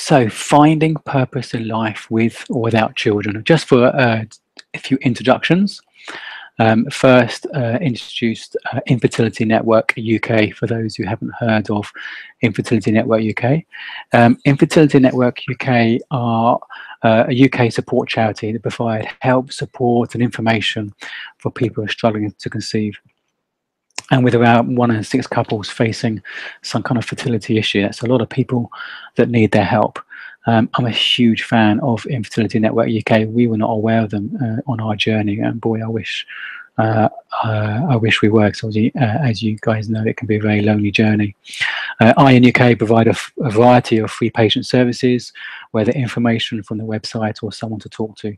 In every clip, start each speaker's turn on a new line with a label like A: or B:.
A: So, finding purpose in life with or without children. Just for a few introductions. First, introduced Infertility Network UK for those who haven't heard of Infertility Network UK. Infertility Network UK are a UK support charity that provide help, support, and information for people who are struggling to conceive. And with around 1 in 6 couples facing some kind of fertility issue, that's a lot of people that need their help. I'm a huge fan of Infertility Network UK. We were not aware of them on our journey, and boy, I wish we were. Because as you guys know, it can be a very lonely journey. IN UK provide a variety of free patient services, whether information from the website or someone to talk to.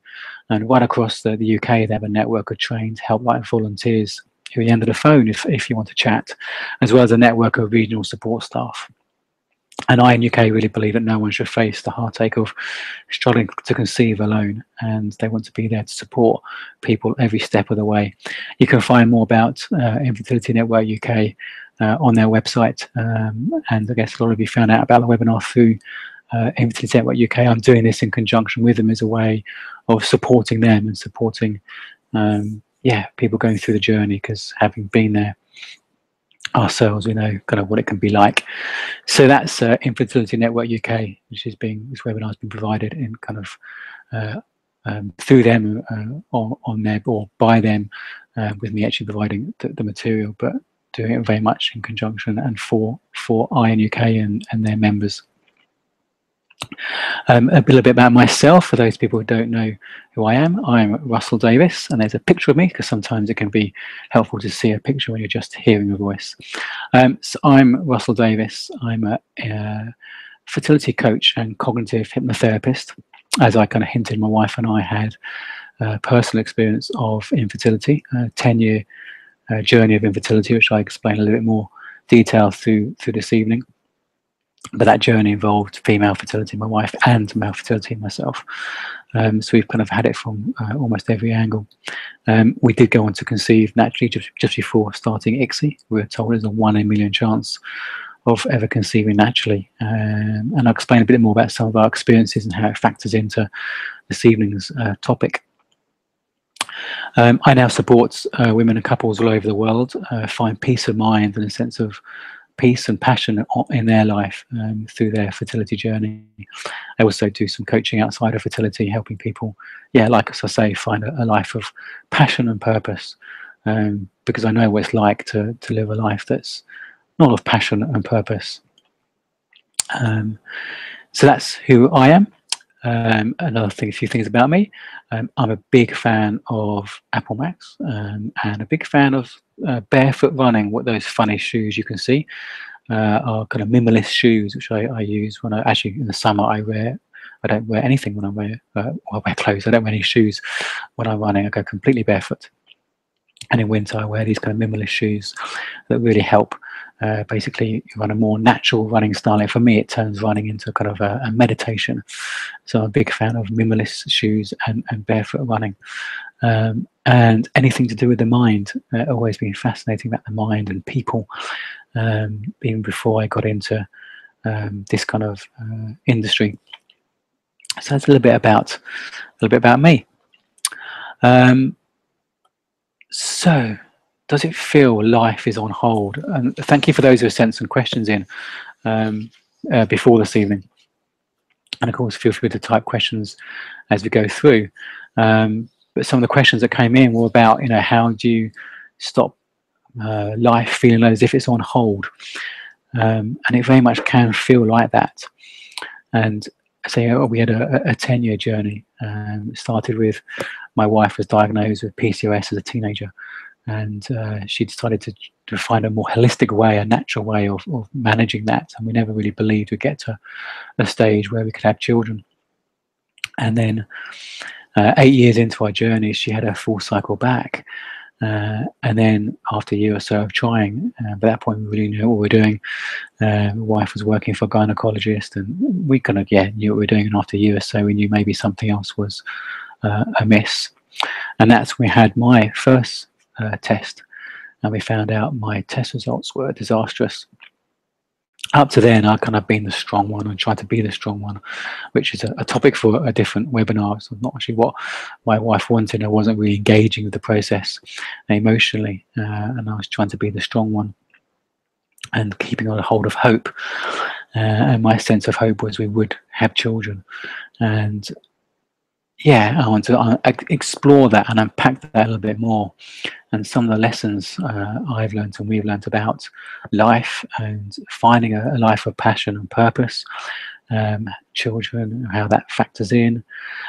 A: And right across the UK, they have a network of trained helpline volunteers who are the end of the phone if you want to chat, as well as a network of regional support staff. And I in UK really believe that no one should face the heartache of struggling to conceive alone, and they want to be there to support people every step of the way. You can find more about Infertility Network UK on their website, and I guess a lot of you found out about the webinar through Infertility Network UK. I'm doing this in conjunction with them as a way of supporting them and supporting people going through the journey, because having been there ourselves, we know kind of what it can be like. So that's Infertility Network UK, which is this webinar has been provided in kind of through them on their or by them, with me actually providing the material, but doing it very much in conjunction and for IN UK and their members. A little bit about myself for those people who don't know who I am. I'm Russell Davis, and there's a picture of me because sometimes it can be helpful to see a picture when you're just hearing a voice. So I'm Russell Davis. I'm a fertility coach and cognitive hypnotherapist. As I kind of hinted, my wife and I had personal experience of infertility, a 10-year journey of infertility, which I explain a little bit more detail through this evening. But that journey involved female fertility, my wife, and male fertility, myself. So we've kind of had it from almost every angle. We did go on to conceive naturally just before starting ICSI. We were told there's a 1 in a million chance of ever conceiving naturally. And I'll explain a bit more about some of our experiences and how it factors into this evening's topic. I now support women and couples all over the world find peace of mind and a sense of peace and passion in their life through their fertility journey. I also do some coaching outside of fertility, helping people, like as I say, find a life of passion and purpose, because I know what it's like to live a life that's not of passion and purpose. So that's who I am. A few things about me. I'm a big fan of Apple Macs and a big fan of barefoot running. What those funny shoes you can see are kind of minimalist shoes, which I use when actually in the summer I don't wear anything when I wear clothes. I don't wear any shoes when I'm running. I go completely barefoot. And in winter I wear these kind of minimalist shoes that really help. Basically run a more natural running style. And for me, it turns running into kind of a meditation. So I'm a big fan of minimalist shoes and barefoot running. And anything to do with the mind. Always been fascinating about the mind and people. Even before I got into this kind of industry. So that's a little bit about me. So, does it feel life is on hold? And thank you for those who have sent some questions in before this evening. And of course, feel free to type questions as we go through. But some of the questions that came in were about, how do you stop life feeling as if it's on hold? And it very much can feel like that. And say we had a 10-year journey. It started with my wife was diagnosed with PCOS as a teenager. And she decided to find a more holistic way, a natural way of managing that. And we never really believed we'd get to a stage where we could have children. And then 8 years into our journey, she had her full cycle back. And then after a year or so of trying, by that point we really knew what we were doing. My wife was working for a gynecologist, and we kind of knew what we were doing. And after a year or so, we knew maybe something else was amiss. And that's when we had my first test, and we found out my test results were disastrous. up to then, I kind of been the strong one and tried to be the strong one, which is a topic for a different webinar. It's not actually what my wife wanted. I wasn't really engaging with the process emotionally, and I was trying to be the strong one and keeping on a hold of hope. And my sense of hope was we would have children. And yeah, I want to explore that and unpack that a little bit more. And some of the lessons I've learned and we've learned about life and finding a life of passion and purpose, children, how that factors in.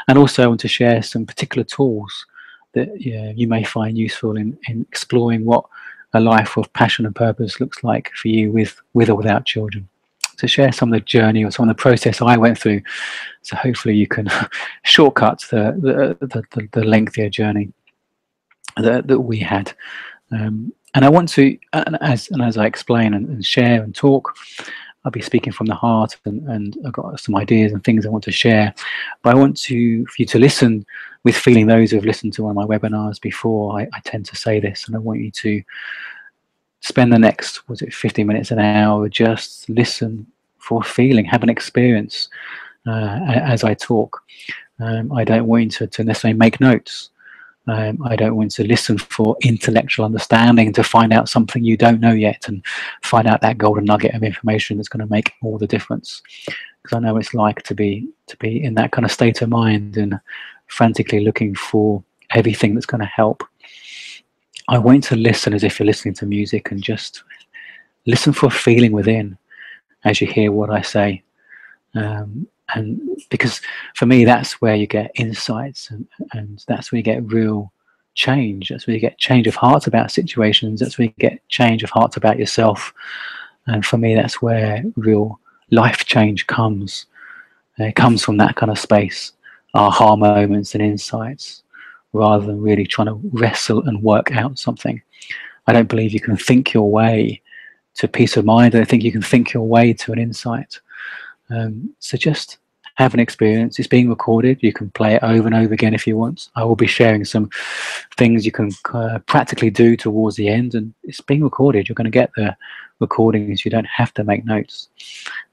A: And also I want to share some particular tools that you may find useful in exploring what a life of passion and purpose looks like for you with or without children. To share some of the journey or some of the process I went through, so hopefully you can shortcut the lengthier journey that we had. And I want to, as I explain and share and talk, I'll be speaking from the heart, and I've got some ideas and things I want to share. But I want for you to listen with feeling. Those who have listened to one of my webinars before, I tend to say this, and I want you to spend the next, 15 minutes, an hour, just listen for feeling, have an experience as I talk. I don't want you to necessarily make notes. I don't want to listen for intellectual understanding to find out something you don't know yet and find out that golden nugget of information that's going to make all the difference. Because I know what it's like to be in that kind of state of mind and frantically looking for everything that's going to help. I want you to listen as if you're listening to music and just listen for a feeling within as you hear what I say. And because for me, that's where you get insights, and that's where you get real change. That's where you get change of heart about situations. That's where you get change of heart about yourself. And for me, that's where real life change comes. It comes from that kind of space, aha moments and insights, rather than really trying to wrestle and work out something. I don't believe you can think your way to peace of mind. I don't think you can think your way to an insight. So just have an experience. It's being recorded. You can play it over and over again if you want. I will be sharing some things you can practically do towards the end, and it's being recorded. You're going to get the recordings. You don't have to make notes.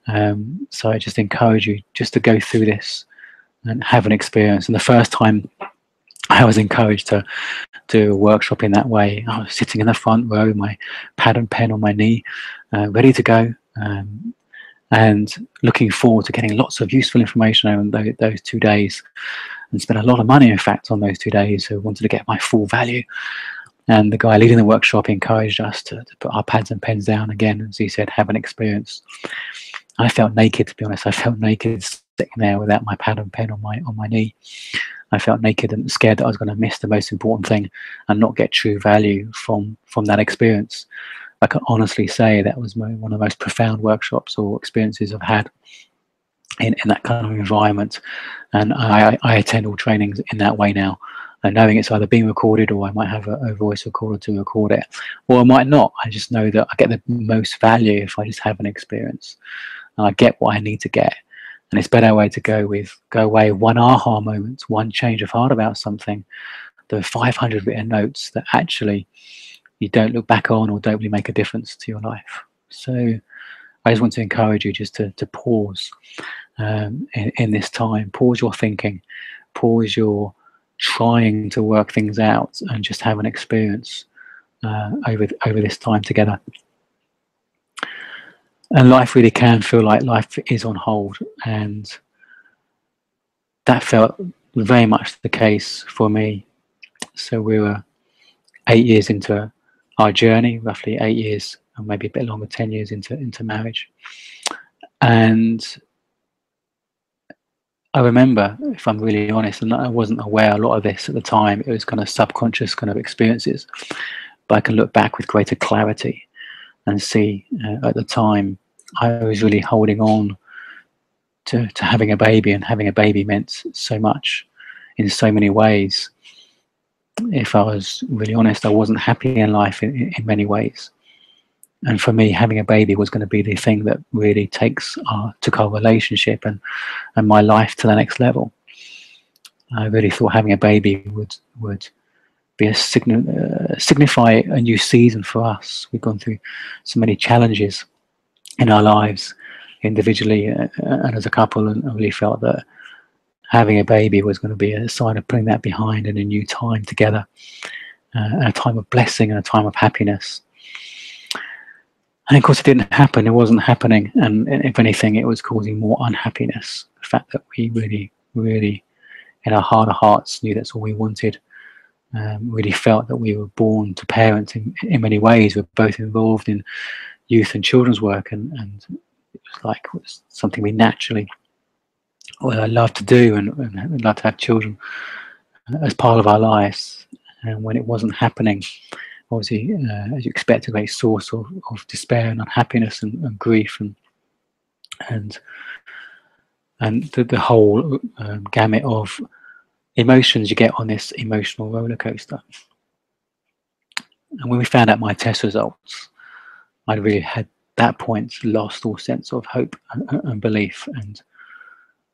A: So I just encourage you just to go through this and have an experience. And the first time I was encouraged to do a workshop in that way, I was sitting in the front row with my pad and pen on my knee, ready to go, and looking forward to getting lots of useful information over those 2 days, and spent a lot of money, in fact, on those 2 days. So I wanted to get my full value. And the guy leading the workshop encouraged us to put our pads and pens down again, as he said, have an experience. I felt naked, to be honest. I felt naked sitting there without my pad and pen on my knee. I felt naked and scared that I was going to miss the most important thing and not get true value from that experience. I can honestly say that was one of the most profound workshops or experiences I've had in that kind of environment. And I attend all trainings in that way now, and knowing it's either being recorded, or I might have a voice recorder to record it, or I might not. I just know that I get the most value if I just have an experience and I get what I need to get. And it's a better way to go away one aha moment, one change of heart about something, than 500 written notes that actually you don't look back on or don't really make a difference to your life. So I just want to encourage you just to pause in this time. Pause your thinking, pause your trying to work things out, and just have an experience over this time together. And life really can feel like life is on hold, and that felt very much the case for me. So we were 8 years into our journey, roughly 8 years, or maybe a bit longer, 10 years into marriage. And I remember, if I'm really honest, and I wasn't aware a lot of this at the time, it was kind of subconscious kind of experiences, but I can look back with greater clarity and see at the time I was really holding on to having a baby, and having a baby meant so much in so many ways. If I was really honest, I wasn't happy in life in many ways. And for me, having a baby was going to be the thing that really took our relationship and my life to the next level. I really thought having a baby would be signify a new season for us. We've gone through so many challenges in our lives individually and as a couple, and I really felt that having a baby was going to be a sign of putting that behind and a new time together, a time of blessing and a time of happiness. And of course it didn't happen. It wasn't happening, and if anything it was causing more unhappiness. The fact that we really in our heart of hearts knew that's all we wanted. Really felt that we were born to parent in many ways. We're both involved in youth and children's work, and it was something we naturally love to do, and love to have children as part of our lives. And when it wasn't happening, obviously, as you expect, a great source of despair and unhappiness and grief and the whole gamut of emotions you get on this emotional roller coaster. And when we found out my test results, I really had that point lost all sense of hope and belief, and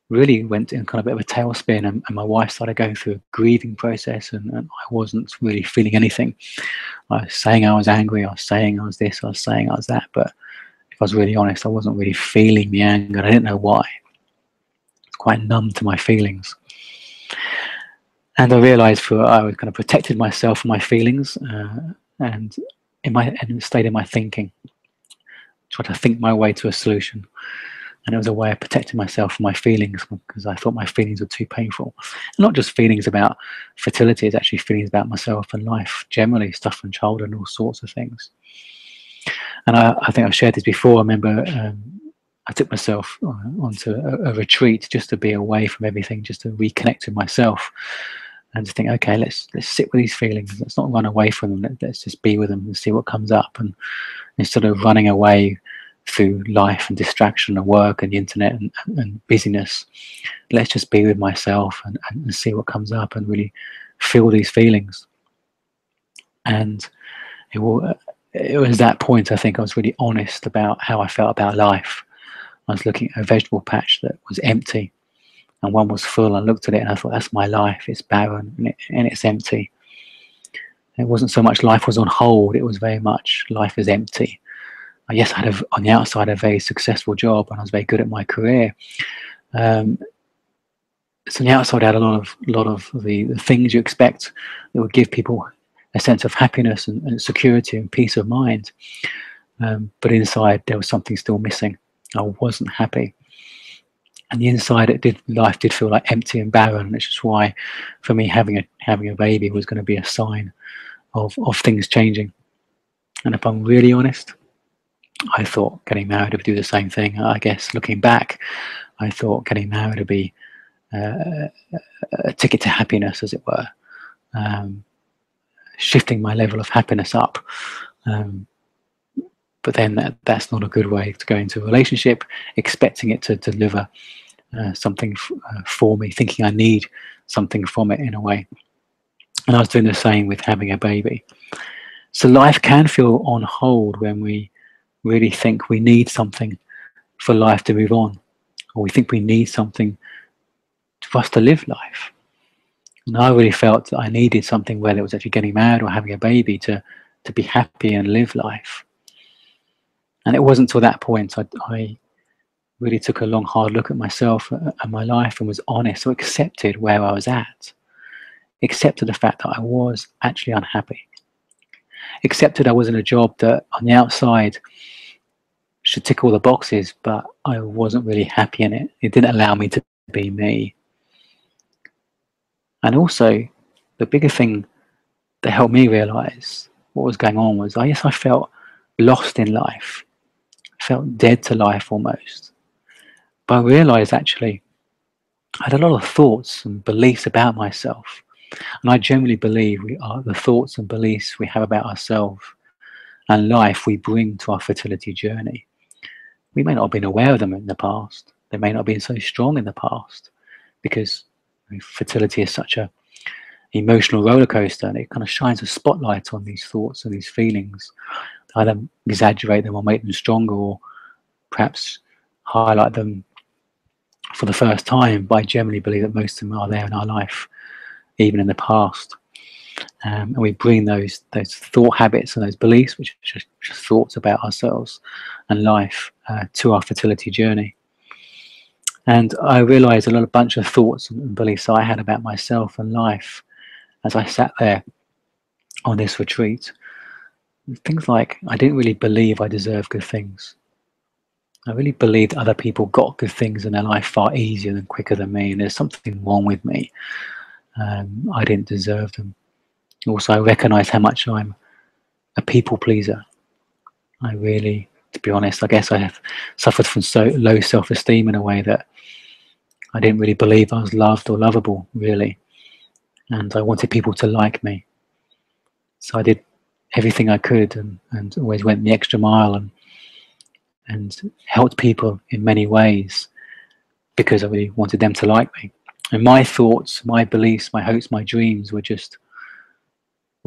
A: really went in kind of a bit of a tailspin. And my wife started going through a grieving process, and I wasn't really feeling anything. I was saying I was angry, I was saying I was this, I was saying I was that, but if I was really honest, I wasn't really feeling the anger, and I didn't know why. It's quite numb to my feelings. And I realised I was kind of protected myself from my feelings, and stayed in my thinking, tried to think my way to a solution. And it was a way of protecting myself from my feelings, because I thought my feelings were too painful. And not just feelings about fertility, it's actually feelings about myself and life generally, stuff from childhood and all sorts of things. And I think I've shared this before. I remember I took myself onto a retreat just to be away from everything, just to reconnect with myself, and to think, okay, let's sit with these feelings. Let's not run away from them. Let's just be with them and see what comes up. And instead of running away through life and distraction and work and the internet and busyness, let's just be with myself and see what comes up and really feel these feelings. And it was that point, I think, I was really honest about how I felt about life. I was looking at a vegetable patch that was empty, and one was full. I looked at it and I thought, that's my life. It's barren and it's empty. It wasn't so much life was on hold, it was very much life is empty. Yes, I had on the outside a very successful job, and I was very good at my career. So on the outside, I had a lot of the things you expect that would give people a sense of happiness and security and peace of mind. But inside, there was something still missing. I wasn't happy. And the inside, life did feel like empty and barren, which is why, for me, having a baby was going to be a sign of things changing. And if I'm really honest, I thought getting married would do the same thing. I guess looking back, I thought getting married would be a ticket to happiness, as it were, shifting my level of happiness up. But then that's not a good way to go into a relationship, expecting it to deliver something for me, thinking I need something from it in a way. And I was doing the same with having a baby. So life can feel on hold when we really think we need something for life to move on, or we think we need something for us to live life. And I really felt that I needed something, whether it was actually getting married or having a baby, to be happy and live life. And it wasn't until that point I really took a long, hard look at myself and my life and was honest, so accepted where I was at, accepted the fact that I was actually unhappy, accepted I was in a job that on the outside should tick all the boxes, but I wasn't really happy in it. It didn't allow me to be me. And also, the bigger thing that helped me realize what was going on was, I felt lost in life. I felt dead to life almost. But I realized actually I had a lot of thoughts and beliefs about myself. And I generally believe the thoughts and beliefs we have about ourselves and life we bring to our fertility journey. We may not have been aware of them in the past. They may not have been so strong in the past, because fertility is such a emotional roller coaster, and it kind of shines a spotlight on these thoughts and these feelings, either exaggerate them or make them stronger, or perhaps highlight them for the first time. But I generally believe that most of them are there in our life, even in the past. And we bring those thought habits and those beliefs, which are just thoughts about ourselves and life, to our fertility journey. And I realized a bunch of thoughts and beliefs I had about myself and life as I sat there on this retreat. Things like, I didn't really believe I deserved good things. I really believed other people got good things in their life far easier and quicker than me, and there's something wrong with me. I didn't deserve them. Also, I recognize how much I'm a people pleaser. I really, to be honest, I guess I have suffered from so low self-esteem in a way that I didn't really believe I was loved or lovable, really. And I wanted people to like me. So I did everything I could and always went the extra mile and helped people in many ways because I really wanted them to like me. And my thoughts, my beliefs, my hopes, my dreams were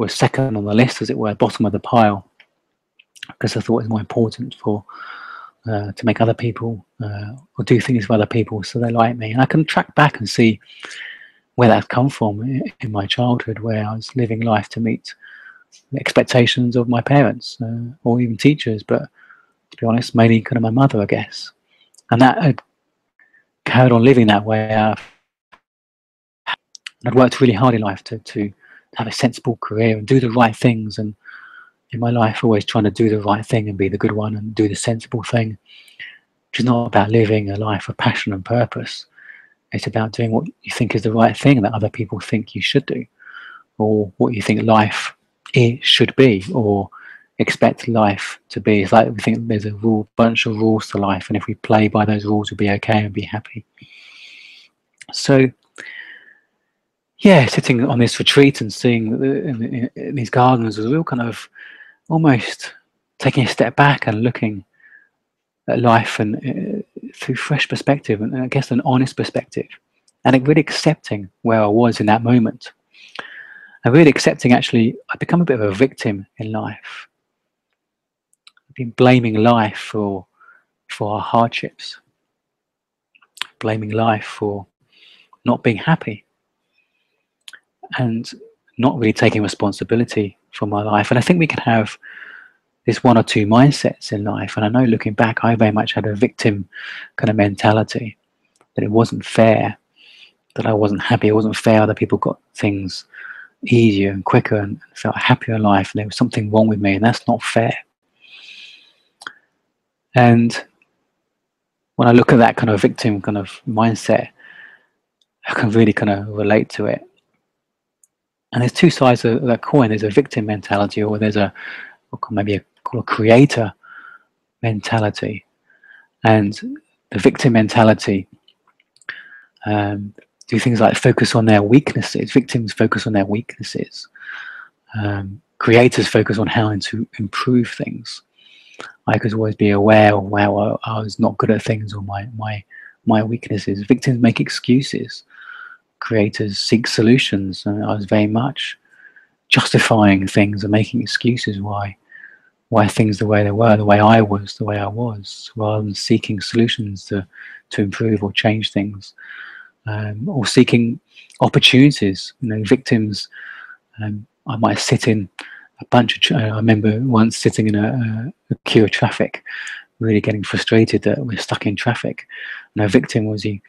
A: second on the list, as it were, bottom of the pile, because I thought it was more important to make other people or do things for other people so they like me. And I can track back and see where that's come from in my childhood, where I was living life to meet the expectations of my parents or even teachers, but to be honest, mainly kind of my mother, I guess. And that had carried on living that way. I'd worked really hard in life to have a sensible career and do the right things, and in my life always trying to do the right thing and be the good one and do the sensible thing, which is not about living a life of passion and purpose. It's about doing what you think is the right thing that other people think you should do, or what you think life should be, or expect life to be. It's like we think there's a bunch of rules to life, and if we play by those rules, we'll be okay and be happy. So yeah, sitting on this retreat and seeing in these gardens was a real kind of almost taking a step back and looking at life and through fresh perspective, and I guess an honest perspective, and really accepting where I was in that moment, and really accepting actually I've become a bit of a victim in life. I've been blaming life for our hardships, blaming life for not being happy, and not really taking responsibility for my life. And I think we can have this one or two mindsets in life, and I know looking back I very much had a victim kind of mentality, that it wasn't fair, that I wasn't happy, it wasn't fair other people got things easier and quicker and felt happier in life, and there was something wrong with me, and that's not fair. And when I look at that kind of victim kind of mindset, I can really kind of relate to it. And there's two sides of that coin. There's a victim mentality, or there's maybe a creator mentality. And the victim mentality do things like focus on their weaknesses. Victims focus on their weaknesses. Creators focus on how to improve things. I could always be aware of, wow, I was not good at things, or my weaknesses. Victims make excuses. Creators seek solutions. And I was very much justifying things and making excuses why things the way they were, the way I was, rather than seeking solutions to improve or change things, or seeking opportunities. Victims, I might sit in a bunch of. I remember once sitting in a queue of traffic, really getting frustrated that we're stuck in traffic. And a victim was he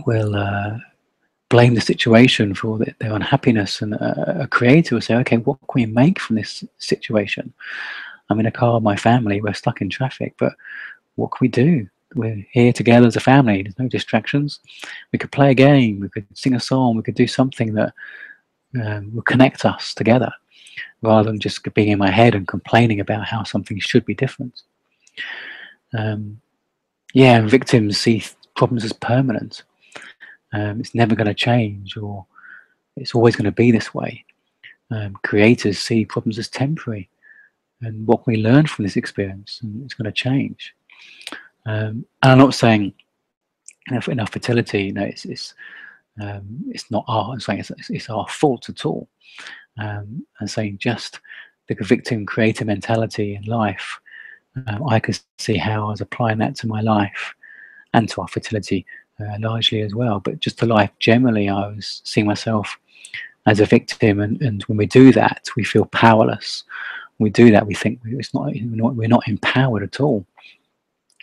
A: will blame the situation for their unhappiness, and a creator will say, okay, what can we make from this situation? I'm in a car with my family, we're stuck in traffic, but what can we do? We're here together as a family, there's no distractions. We could play a game, we could sing a song, we could do something that will connect us together, rather than just being in my head and complaining about how something should be different. And victims see problems as permanent. It's never going to change, or it's always going to be this way. Creators see problems as temporary, and what can we learn from this experience? And it's going to change. And I'm not saying in our fertility, it's not I'm saying it's our fault at all. And saying just the victim creator mentality in life, I could see how I was applying that to my life and to our fertility largely as well, but just to life generally. I was seeing myself as a victim, and when we do that, we feel powerless. When we do that, we think we're not empowered at all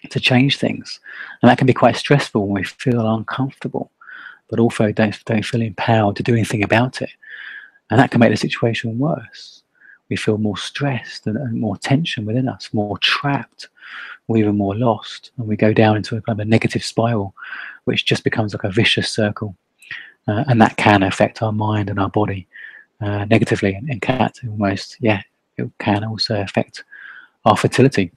A: to change things, and that can be quite stressful when we feel uncomfortable, but also don't feel empowered to do anything about it, and that can make the situation worse. We feel more stressed and more tension within us, more trapped, or even more lost, and we go down into a kind of a negative spiral, which just becomes like a vicious circle, and that can affect our mind and our body negatively, and can almost, yeah, it can also affect our fertility.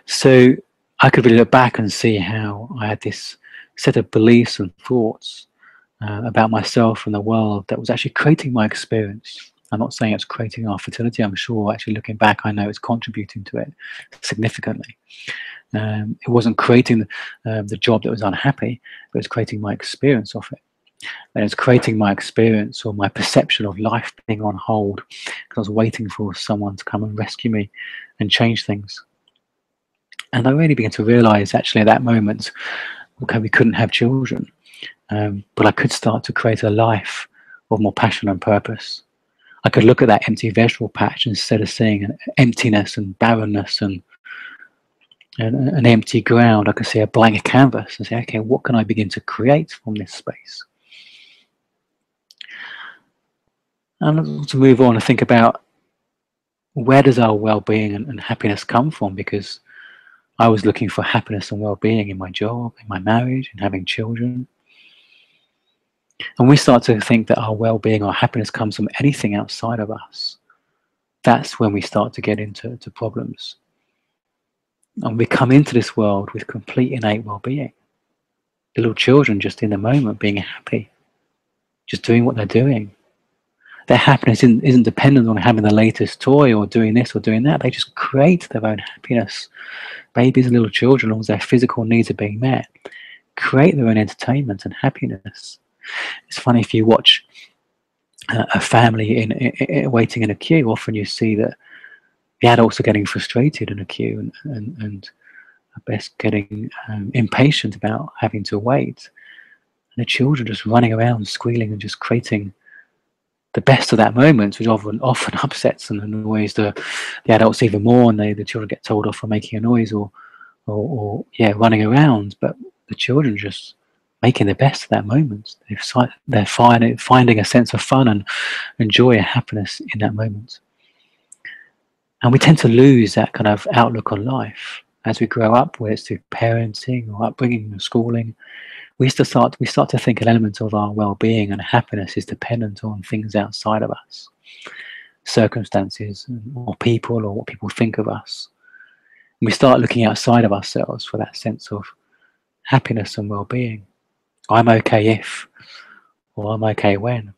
A: So I could really look back and see how I had this set of beliefs and thoughts about myself and the world that was actually creating my experience. I'm not saying it's creating our fertility. I'm sure, actually looking back, I know it's contributing to it significantly. It wasn't creating the job that was unhappy, but it's creating my experience of it. And it's creating my experience, or my perception of life being on hold, because I was waiting for someone to come and rescue me and change things. And I really began to realize, actually, at that moment, okay, we couldn't have children, but I could start to create a life of more passion and purpose. I could look at that empty vegetable patch, instead of seeing an emptiness and barrenness and an empty ground, I could see a blank canvas and say, okay, what can I begin to create from this space? And to move on and think about, where does our well-being and happiness come from? Because I was looking for happiness and well-being in my job, in my marriage, in having children. And we start to think that our well-being or happiness comes from anything outside of us. That's when we start to get into problems. And we come into this world with complete innate well-being. Little children just in the moment being happy, just doing what they're doing. Their happiness isn't dependent on having the latest toy or doing this or doing that. They just create their own happiness. Babies and little children, as long as their physical needs are being met, create their own entertainment and happiness. It's funny, if you watch a family in waiting in a queue, often you see that the adults are getting frustrated in a queue and best getting impatient about having to wait. And the children just running around, squealing and just creating the best of that moment, which often upsets and annoys the adults even more, and the children get told off for making a noise or running around. But the children just making the best of that moment. They're finding a sense of fun and joy and happiness in that moment. And we tend to lose that kind of outlook on life as we grow up, whether it's through parenting or upbringing or schooling. We start to think an element of our well-being and happiness is dependent on things outside of us, circumstances or people, or what people think of us. And we start looking outside of ourselves for that sense of happiness and well-being. I'm okay if, or I'm okay when.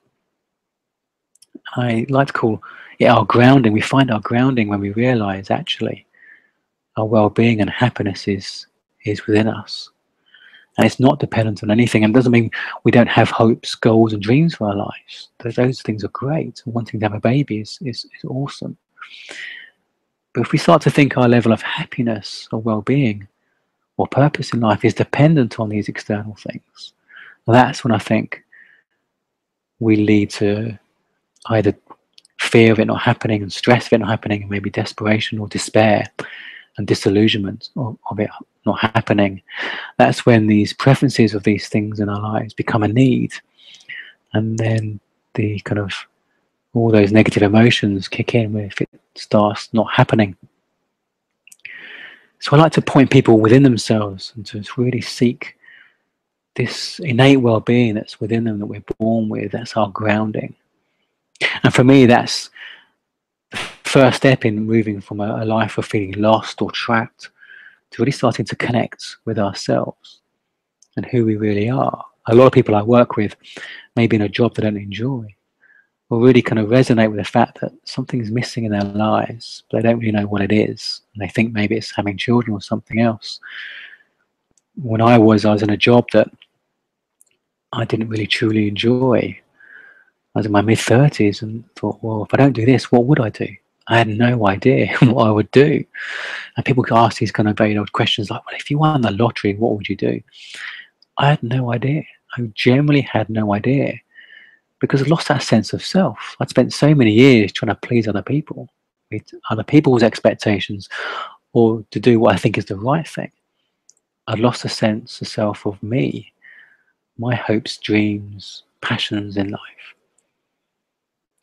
A: I like to call it our grounding. We find our grounding when we realize, actually, our well-being and happiness is within us. And it's not dependent on anything. And it doesn't mean we don't have hopes, goals, and dreams for our lives. Those things are great. Wanting to have a baby is awesome. But if we start to think our level of happiness or well-being or purpose in life is dependent on these external things, that's when I think we lead to either fear of it not happening and stress of it not happening, and maybe desperation or despair and disillusionment of it not happening. That's when these preferences of these things in our lives become a need, and then the kind of all those negative emotions kick in if it starts not happening. So I like to point people within themselves and to really seek this innate well-being that's within them, that we're born with. That's our grounding. And for me, that's the first step in moving from a life of feeling lost or trapped to really starting to connect with ourselves and who we really are. A lot of people I work with, maybe in a job they don't enjoy, will really kind of resonate with the fact that something's missing in their lives, but they don't really know what it is. And they think maybe it's having children or something else. When I was in a job that I didn't really truly enjoy. I was in my mid-30s and thought, well, if I don't do this, what would I do? I had no idea what I would do. And people could ask these kind of very odd questions like, well, if you won the lottery, what would you do? I had no idea. I generally had no idea. because I've lost that sense of self. I'd spent so many years trying to please other people, meet other people's expectations, or to do what I think is the right thing. I'd lost a sense of self of me, my hopes, dreams, passions in life.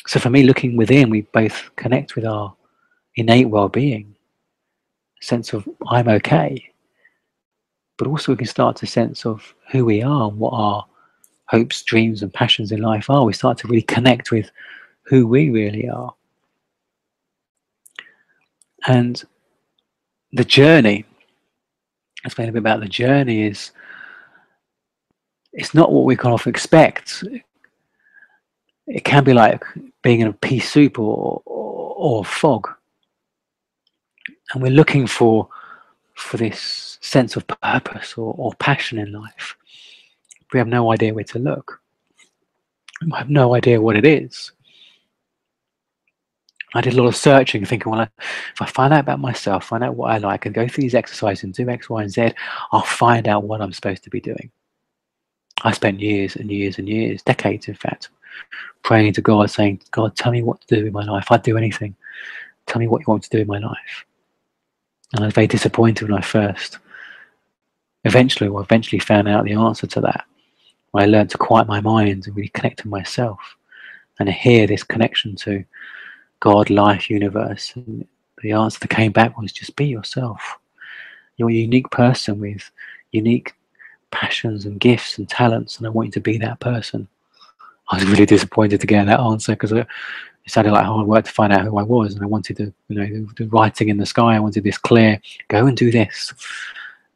A: So for me, looking within, we both connect with our innate well-being, sense of I'm okay, but also we can start to sense of who we are and what our hopes, dreams, and passions in life are. We start to really connect with who we really are. And the journey, explain a bit about the journey, is it's not what we can often expect. It can be like being in a pea soup or fog. And we're looking for this sense of purpose or passion in life. We have no idea where to look. We have no idea what it is. I did a lot of searching, thinking, well, if I find out about myself, find out what I like, and go through these exercises and do X, Y, and Z, I'll find out what I'm supposed to be doing. I spent years and years and years, decades in fact, praying to God, saying, God, tell me what to do in my life. I'd do anything. Tell me what you want me to do in my life. And I was very disappointed when I eventually found out the answer to that. When I learned to quiet my mind and really connect to myself and hear this connection to God, life, universe. And the answer that came back was just be yourself. You're a unique person with unique passions and gifts and talents, and I want you to be that person. I was really disappointed to get that answer because it sounded like hard work to find out who I was, and I wanted to, the writing in the sky. I wanted this clear, go and do this.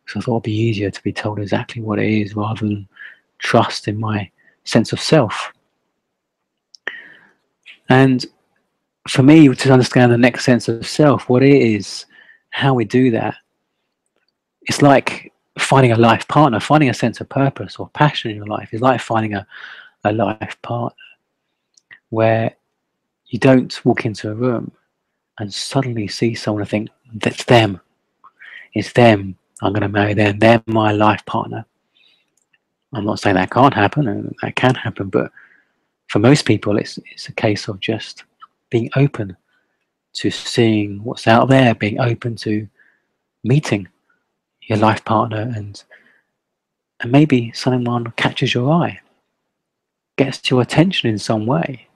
A: So I thought it'd be easier to be told exactly what it is rather than trust in my sense of self. And for me, to understand the next sense of self, what it is, how we do that, it's like finding a life partner, finding a sense of purpose or passion in your life is like finding a life partner where you don't walk into a room and suddenly see someone and think, that's them, it's them, I'm going to marry them, they're my life partner. I'm not saying that can't happen, and that can happen, but for most people it's a case of just being open to seeing what's out there, being open to meeting your life partner, and maybe someone catches your eye, gets your attention in some way,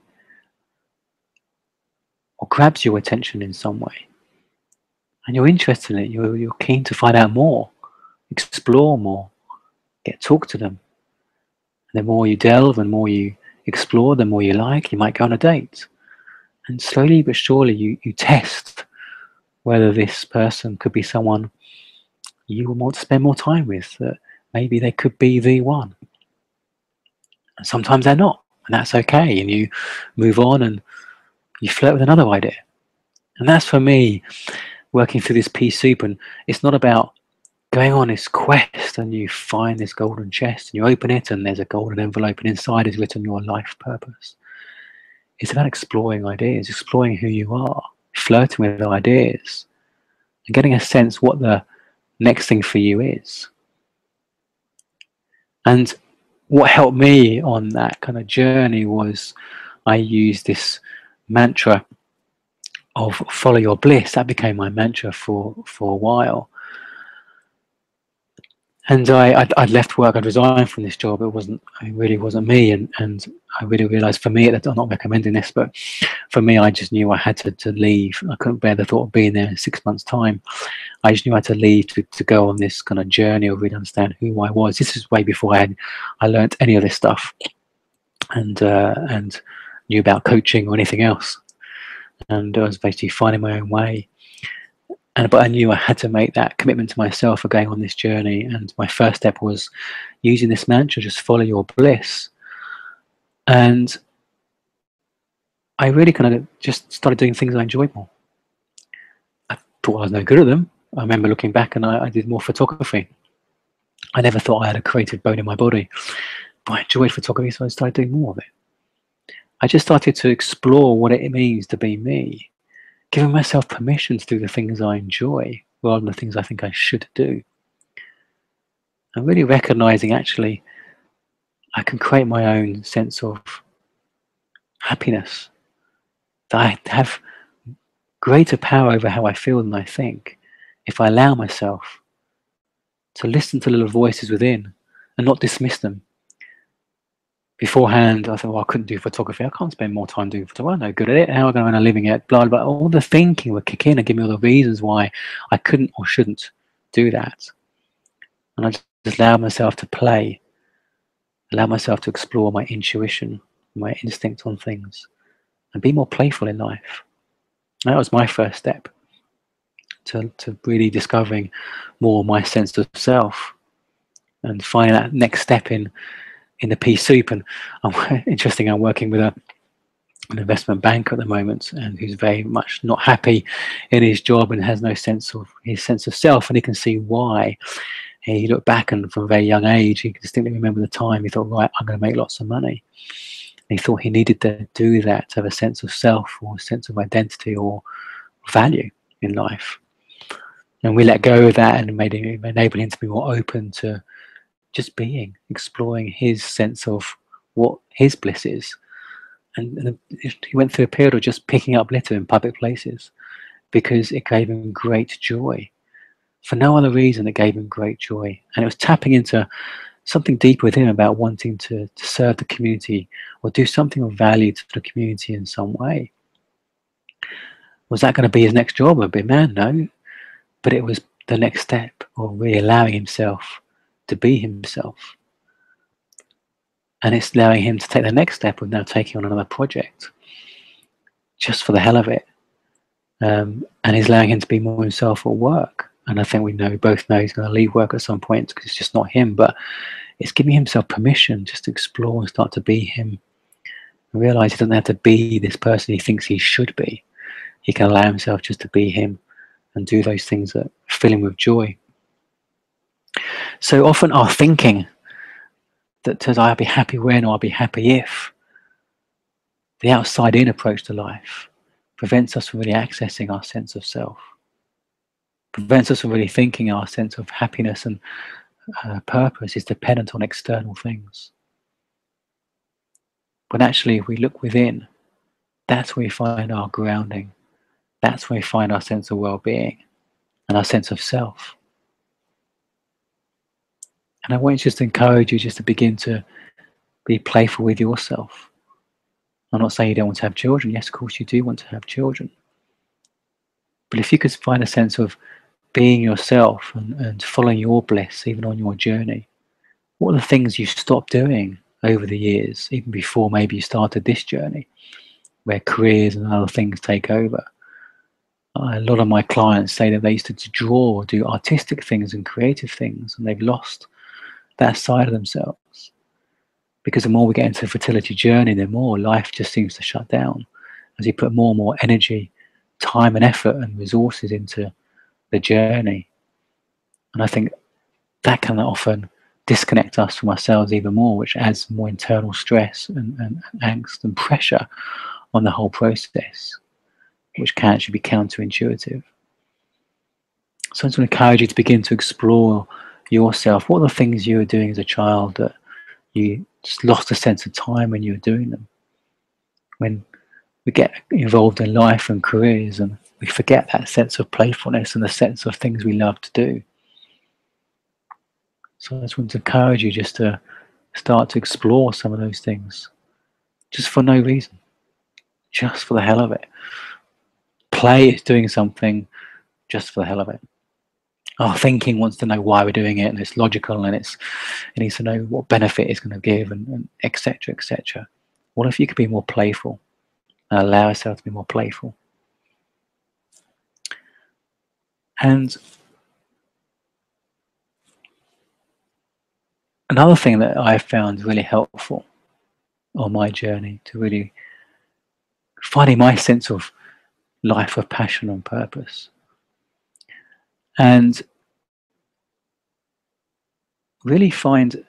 A: or grabs your attention in some way, and you're interested in it, you're keen to find out more, explore more, talk to them. And the more you delve and more you explore, the more you like, you might go on a date. And slowly but surely you test whether this person could be someone you will want to spend more time with, that maybe they could be the one. And sometimes they're not, and that's okay, and you move on and you flirt with another idea. And that's for me, working through this pea soup. And it's not about going on this quest and you find this golden chest and you open it and there's a golden envelope and inside is written your life purpose. It's about exploring ideas, exploring who you are, flirting with ideas, and getting a sense what the next thing for you is. And what helped me on that kind of journey was I used this mantra of follow your bliss. That became my mantra for a while. And I'd left work, I'd resigned from this job. It really wasn't me. And I really realized for me, I'm not recommending this, but for me, I just knew I had to leave. I couldn't bear the thought of being there in 6 months' time. I just knew I had to leave to go on this kind of journey of really understand who I was. This is way before I learned any of this stuff and knew about coaching or anything else. And I was basically finding my own way. But I knew I had to make that commitment to myself for going on this journey. And my first step was using this mantra, just follow your bliss. And I really kind of just started doing things I enjoyed more. I thought I was no good at them. I remember looking back and I did more photography. I never thought I had a creative bone in my body, but I enjoyed photography, so I started doing more of it. I just started to explore what it means to be me, giving myself permission to do the things I enjoy rather than the things I think I should do. And really recognizing actually I can create my own sense of happiness, that I have greater power over how I feel than I think if I allow myself to listen to little voices within and not dismiss them. Beforehand, I thought, well, I couldn't do photography. I can't spend more time doing photography. I'm no good at it. How am I going to earn a living at? Blah, blah. All the thinking would kick in and give me all the reasons why I couldn't or shouldn't do that. And I just allowed myself to play, allow myself to explore my intuition, my instinct on things, and be more playful in life. That was my first step to really discovering more my sense of self and finding that next step in the pea soup. And interesting, I'm working with an investment banker at the moment, and who's very much not happy in his job and has no sense of his sense of self, and he can see why. He looked back, and from a very young age, he can distinctly remember the time he thought, right, I'm going to make lots of money. And he thought he needed to do that to have a sense of self or a sense of identity or value in life. And we let go of that and enabled him to be more open to just being, exploring his sense of what his bliss is. And he went through a period of just picking up litter in public places because it gave him great joy. For no other reason, it gave him great joy. And it was tapping into something deep within him about wanting to serve the community or do something of value to the community in some way. Was that going to be his next job? A big man? No. But it was the next step of really allowing himself to be himself. And it's allowing him to take the next step of now taking on another project just for the hell of it. And it's allowing him to be more himself at work. And I think we both know he's going to leave work at some point because it's just not him. But it's giving himself permission just to explore and start to be him. And realize he doesn't have to be this person he thinks he should be. He can allow himself just to be him and do those things that fill him with joy. So often our thinking that says, I'll be happy when or I'll be happy if, the outside-in approach to life prevents us from really accessing our sense of self, prevents us from really thinking our sense of happiness and purpose is dependent on external things. When actually, if we look within, that's where we find our grounding. That's where we find our sense of well-being and our sense of self. And I want to just encourage you just to begin to be playful with yourself. I'm not saying you don't want to have children. Yes, of course you do want to have children. But if you could find a sense of being yourself and following your bliss, even on your journey, what are the things you stopped doing over the years, even before maybe you started this journey, where careers and other things take over? A lot of my clients say that they used to draw, or do artistic things and creative things, and they've lost that side of themselves. Because the more we get into the fertility journey, the more life just seems to shut down as you put more and more energy, time and effort and resources into the journey. And I think that can often disconnect us from ourselves even more, which adds more internal stress and angst and pressure on the whole process, which can actually be counterintuitive. So I just want to encourage you to begin to explore yourself. What are the things you were doing as a child that you just lost a sense of time when you were doing them? When we get involved in life and careers and we forget that sense of playfulness and the sense of things we love to do. So I just want to encourage you just to start to explore some of those things, just for no reason, just for the hell of it. Play is doing something just for the hell of it. Our thinking wants to know why we're doing it, and it's logical, and it needs to know what benefit it's going to give, and etc., etc. What if you could be more playful and allow yourself to be more playful? And another thing that I've found really helpful on my journey to really finding my sense of life of passion and purpose, and really find,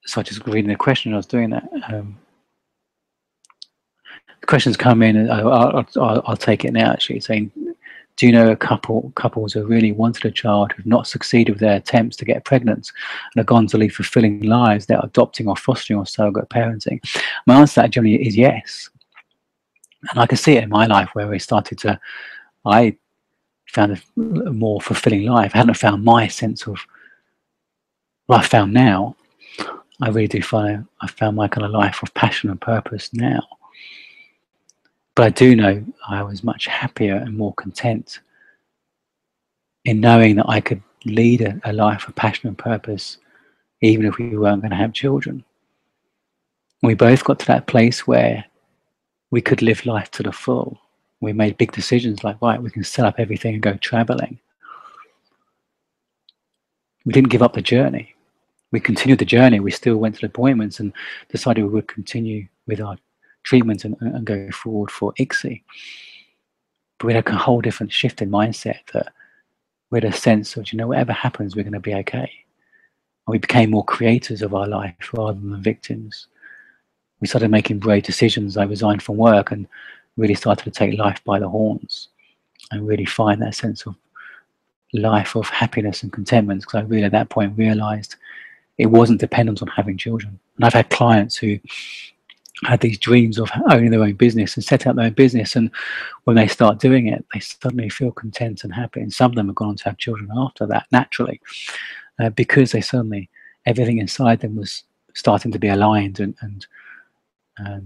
A: so I just reading the question, I was doing that, the questions come in and I'll take it now, actually, saying, Do you know couples who really wanted a child, who've not succeeded with their attempts to get pregnant and have gone to lead fulfilling lives? They're adopting or fostering or surrogate parenting. My answer to that generally is yes. And I can see it in my life where I found a more fulfilling life. I hadn't found my sense of what I found now. I really do find I found my kind of life of passion and purpose now. But I do know I was much happier and more content in knowing that I could lead a life of passion and purpose, even if we weren't going to have children. We both got to that place where we could live life to the full. We made big decisions like, right, we can set up everything and go traveling. We didn't give up the journey. We continued the journey. We still went to the appointments and decided we would continue with our treatment and go forward for ICSI. But we had a whole different shift in mindset, that we had a sense of, whatever happens, we're going to be okay. And we became more creators of our life rather than victims. We started making brave decisions. I resigned from work and really started to take life by the horns and really find that sense of life of happiness and contentment, because I really at that point realized it wasn't dependent on having children. And I've had clients who had these dreams of owning their own business and setting up their own business, and when they start doing it, they suddenly feel content and happy. And some of them have gone on to have children after that, naturally, because they suddenly, everything inside them was starting to be aligned and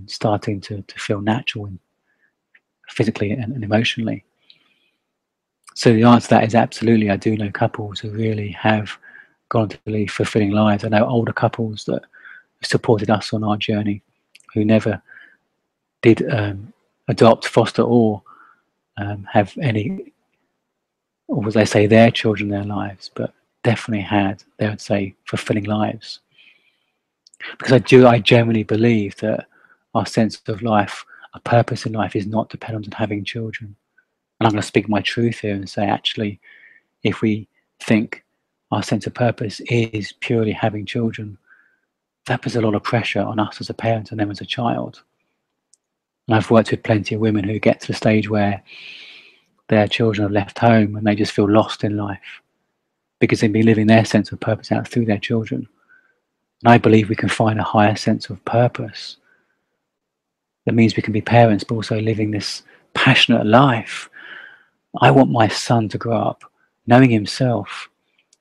A: starting to feel natural and physically and emotionally. So the answer to that is absolutely. I do know couples who really have gone to lead fulfilling lives. I know older couples that supported us on our journey, who never did adopt, foster, or have any, or as they say, their children in their lives, but definitely had, they would say, fulfilling lives. Because I genuinely believe that our sense of life, our purpose in life, is not dependent on having children. And I'm going to speak my truth here and say, actually, if we think our sense of purpose is purely having children, that puts a lot of pressure on us as a parent and them as a child. And I've worked with plenty of women who get to the stage where their children have left home and they just feel lost in life because they've been living their sense of purpose out through their children. And I believe we can find a higher sense of purpose. That means we can be parents, but also living this passionate life. I want my son to grow up knowing himself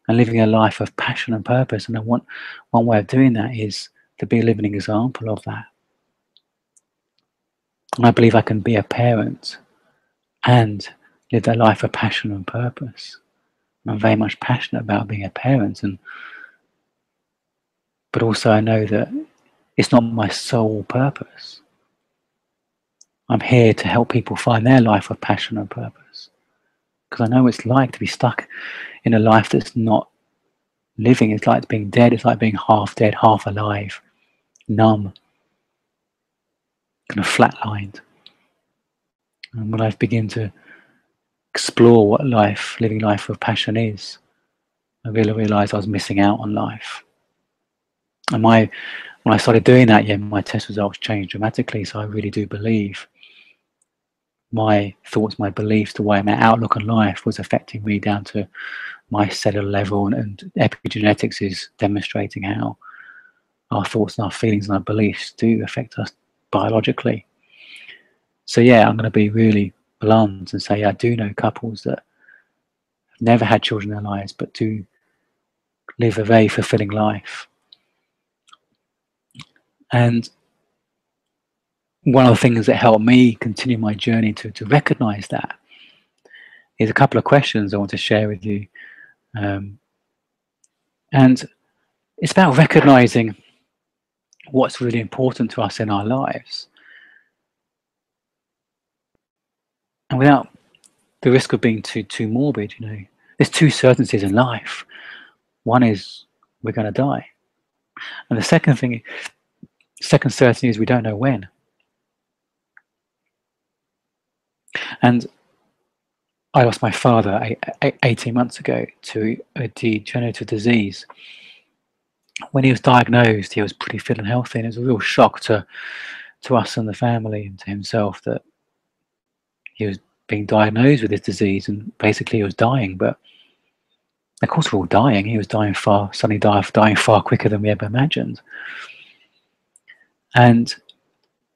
A: and living a life of passion and purpose. And I want, one way of doing that is to be a living example of that. And I believe I can be a parent and live that life of passion and purpose. And I'm very much passionate about being a parent, but also I know that it's not my sole purpose. I'm here to help people find their life of passion and purpose, because I know what it's like to be stuck in a life that's not living. It's like being dead. It's like being half dead, half alive, numb, kind of flatlined. And when I've begun to explore what living life of passion is, I really realised I was missing out on life. And when I started doing that, my test results changed dramatically. So I really do believe my thoughts, my beliefs, the way my outlook on life was affecting me down to my cellular level, and epigenetics is demonstrating how our thoughts and our feelings and our beliefs do affect us biologically. So I'm going to be really blunt and say I do know couples that have never had children in their lives but do live a very fulfilling life. And one of the things that helped me continue my journey to recognize that is a couple of questions I want to share with you. And it's about recognizing what's really important to us in our lives. And without the risk of being too morbid, there's two certainties in life. One is we're going to die. And the second certainty is we don't know when. And I lost my father 18 months ago to a degenerative disease. When he was diagnosed, he was pretty fit and healthy, and it was a real shock to us and the family and to himself that he was being diagnosed with this disease, and basically he was dying. But of course we're all dying. He was dying suddenly dying far quicker than we ever imagined. And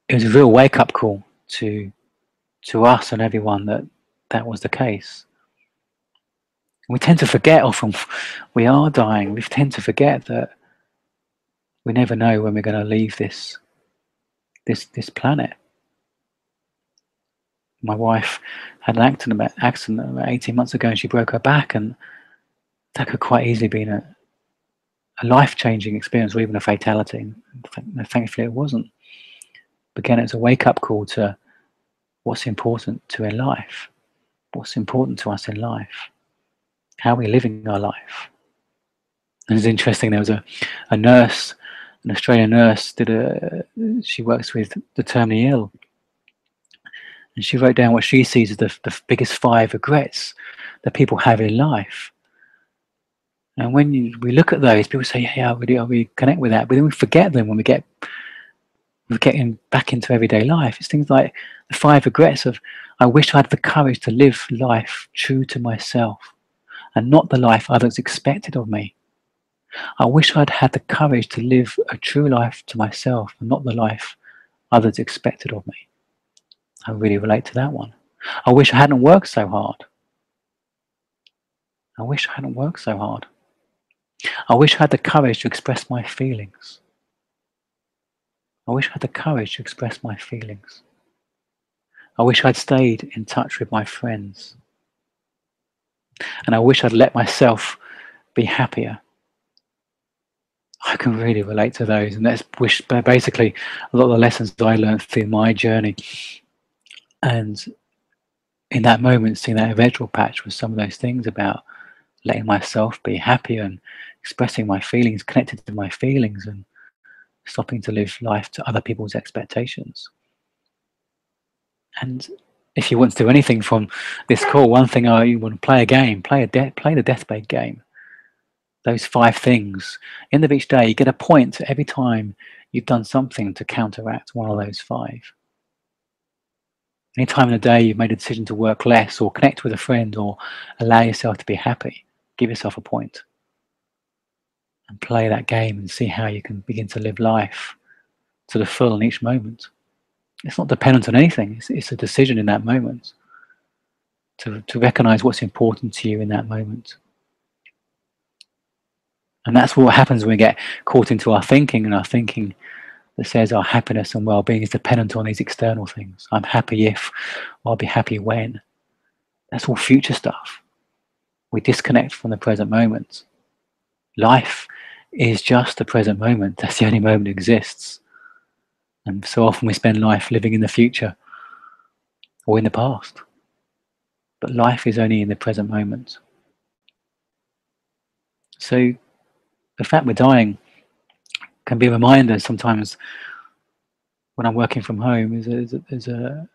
A: it was a real wake-up call to us and everyone that was the case. We tend to forget often we are dying. We tend to forget that we never know when we're going to leave this planet. My wife had an accident about 18 months ago, and she broke her back, and that could quite easily be a life-changing experience, or even a fatality. And thankfully it wasn't. But again, it's a wake-up call to what's important to in life, what's important to us in life, how are we living our life. And it's interesting, there was a nurse, an Australian nurse, she works with the terminally ill, and she wrote down what she sees as the biggest 5 regrets that people have in life. And when we look at those, people say, yeah, we connect with that, but then we forget them when we get back into everyday life. It's things like the 5 regrets of, I wish I had the courage to live life true to myself and not the life others expected of me. I wish I'd had the courage to live a true life to myself and not the life others expected of me. I really relate to that one. I wish I hadn't worked so hard. I wish I hadn't worked so hard. I wish I had the courage to express my feelings. I wish I had the courage to express my feelings. I wish I'd stayed in touch with my friends. And I wish I'd let myself be happier. I can really relate to those, and that's basically a lot of the lessons that I learned through my journey. And in that moment, seeing that eventual patch was some of those things about letting myself be happier and expressing my feelings, connected to my feelings, and stopping to live life to other people's expectations. And if you want to do anything from this call, one thing you want to play a game, play the deathbed game. Those 5 things. End of each day, you get a point every time you've done something to counteract one of those 5. Any time in the day you've made a decision to work less, or connect with a friend, or allow yourself to be happy, give yourself a point. And play that game and see how you can begin to live life to the full in each moment. It's not dependent on anything. It's a decision in that moment to recognize what's important to you in that moment. And that's what happens when we get caught into our thinking, and our thinking that says our happiness and well-being is dependent on these external things. I'm happy if, or I'll be happy when. That's all future stuff. We disconnect from the present moment. Life is just the present moment. That's the only moment that exists. And so often we spend life living in the future or in the past. But life is only in the present moment. So the fact we're dying can be a reminder sometimes. When I'm working from home, there's a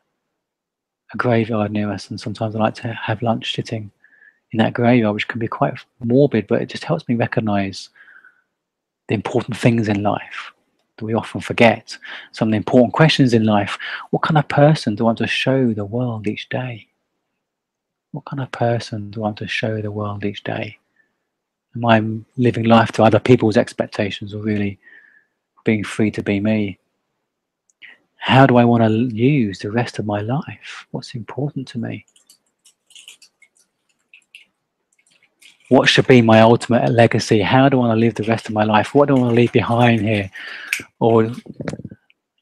A: graveyard near us, and sometimes I like to have lunch sitting in that graveyard, which can be quite morbid, but it just helps me recognize the important things in life that we often forget. Some of the important questions in life. What kind of person do I want to show the world each day? What kind of person do I want to show the world each day? Am I living life to other people's expectations, or really being free to be me? How do I want to use the rest of my life? What's important to me? What should be my ultimate legacy? How do I want to live the rest of my life? What do I want to leave behind here? Or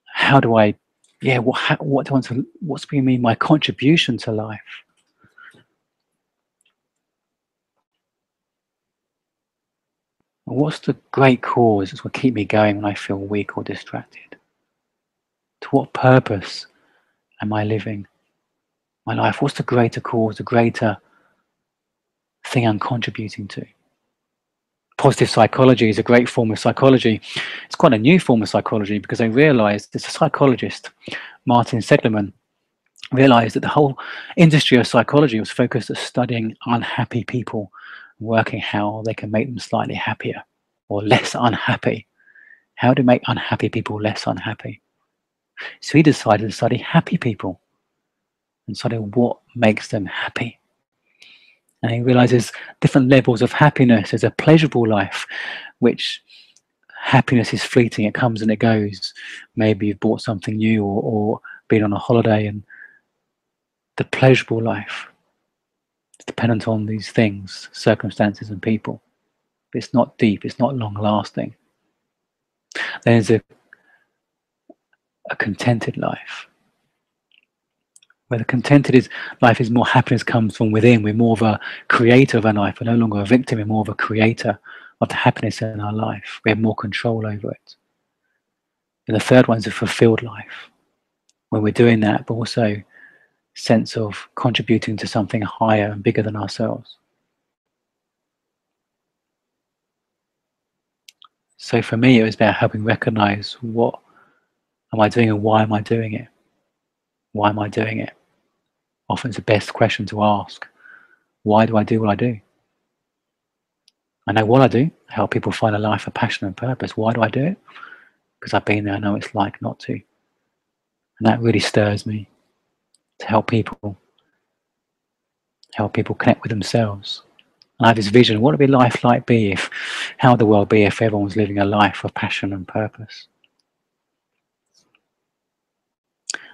A: how do I, what do I want to, what's going to be my contribution to life? What's the great cause that's going to keep me going when I feel weak or distracted? To what purpose am I living my life? What's the greater cause, the greater thing I'm contributing to? Positive psychology is a great form of psychology. It's quite a new form of psychology, because I realized, there's a psychologist, Martin Seligman, realized that the whole industry of psychology was focused on studying unhappy people, working how they can make them slightly happier or less unhappy. How to make unhappy people less unhappy. So he decided to study happy people and study what makes them happy. And he realizes different levels of happiness. There's a pleasurable life, which happiness is fleeting. It comes and it goes. Maybe you've bought something new or been on a holiday, and the pleasurable life is dependent on these things, circumstances and people. But it's not deep. It's not long lasting. There's a contented life, where the contented life is more happiness comes from within. We're more of a creator of our life. We're no longer a victim. We're more of a creator of the happiness in our life. We have more control over it. And the third one is a fulfilled life. When we're doing that, but also sense of contributing to something higher and bigger than ourselves. So for me, it was about helping recognize, what am I doing and why am I doing it? Why am I doing it? Often it's the best question to ask. Why do I do what I do? I know what I do, help people find a life of passion and purpose. Why do I do it? Because I've been there, I know what it's like not to. And that really stirs me to help people connect with themselves. And I have this vision, what would life like be if, how would the world be if everyone was living a life of passion and purpose?